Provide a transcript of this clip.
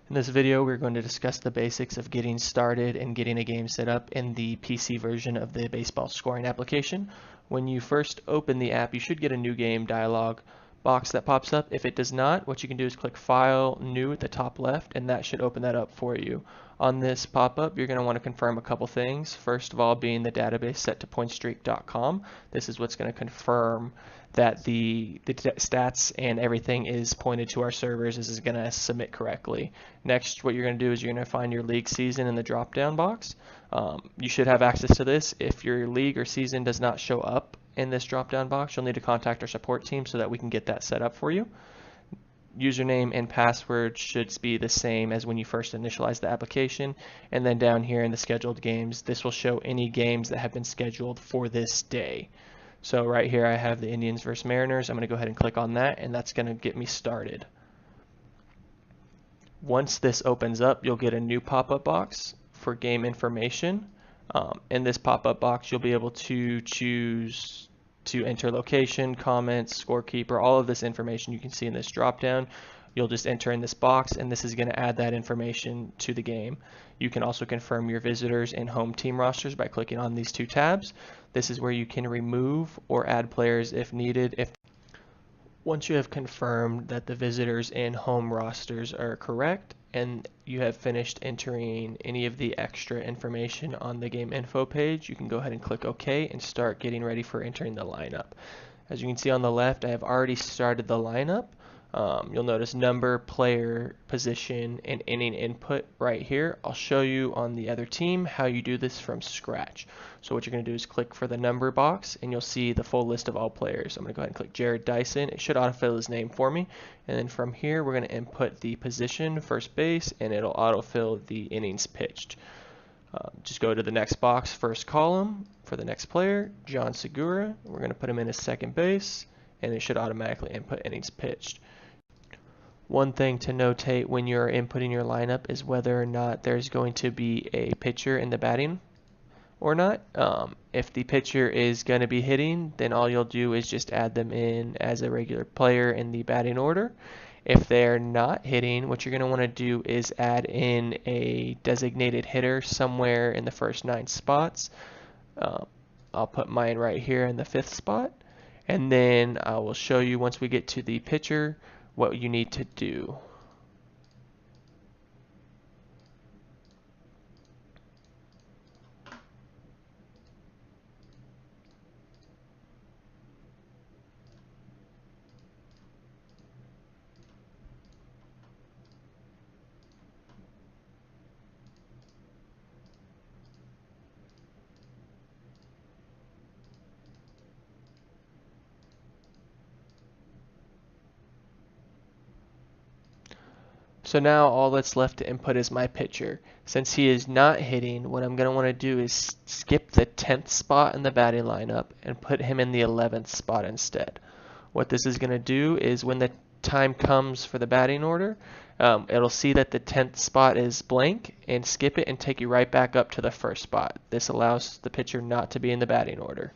In this video, we're going to discuss the basics of getting started and getting a game set up in the PC version of the baseball scoring application. When you first open the app, you should get a new game dialog box that pops up. If it does not, what you can do is click File, New at the top left, and that should open that up for you. On this pop-up, you're going to want to confirm a couple things. First of all, being the database set to poinstreak.com. This is what's going to confirm that the stats and everything is pointed to our servers. This is going to submit correctly. Next, what you're going to do is you're going to find your league season in the drop-down box. You should have access to this. If your league or season does not show up in this drop-down box, you'll need to contact our support team so that we can get that set up for you. Username and password should be the same as when you first initialize the application. And then down here in the scheduled games, this will show any games that have been scheduled for this day. So right here I have the Indians versus Mariners. I'm going to go ahead and click on that, and that's going to get me started. Once this opens up, you'll get a new pop-up box for game information. In this pop-up box, you'll be able to choose to enter location, comments, scorekeeper, all of this information you can see in this drop-down. You'll just enter in this box, and this is going to add that information to the game. You can also confirm your visitors and home team rosters by clicking on these two tabs. This is where you can remove or add players if needed. Once you have confirmed that the visitors and home rosters are correct, and you have finished entering any of the extra information on the game info page, you can go ahead and click OK and start getting ready for entering the lineup. As you can see on the left, I have already started the lineup. You'll notice number, player, position, and inning input right here. I'll show you on the other team how you do this from scratch. So what you're going to do is click for the number box, and you'll see the full list of all players. I'm going to go ahead and click Jared Dyson. It should autofill his name for me. And then from here, we're going to input the position, first base, and it'll autofill the innings pitched. Just go to the next box, first column, for the next player, John Segura. We're going to put him in as second base, and it should automatically input innings pitched. One thing to notate when you're inputting your lineup is whether or not there's going to be a pitcher in the batting or not. If the pitcher is going to be hitting, then all you'll do is just add them in as a regular player in the batting order. If they're not hitting, what you're going to want to do is add in a designated hitter somewhere in the first 9 spots. I'll put mine right here in the 5th spot, and then I will show you once we get to the pitcher what you need to do. So now all that's left to input is my pitcher. Since he is not hitting, what I'm going to want to do is skip the 10th spot in the batting lineup and put him in the 11th spot instead. What this is going to do is when the time comes for the batting order, it'll see that the 10th spot is blank and skip it and take you right back up to the first spot. This allows the pitcher not to be in the batting order.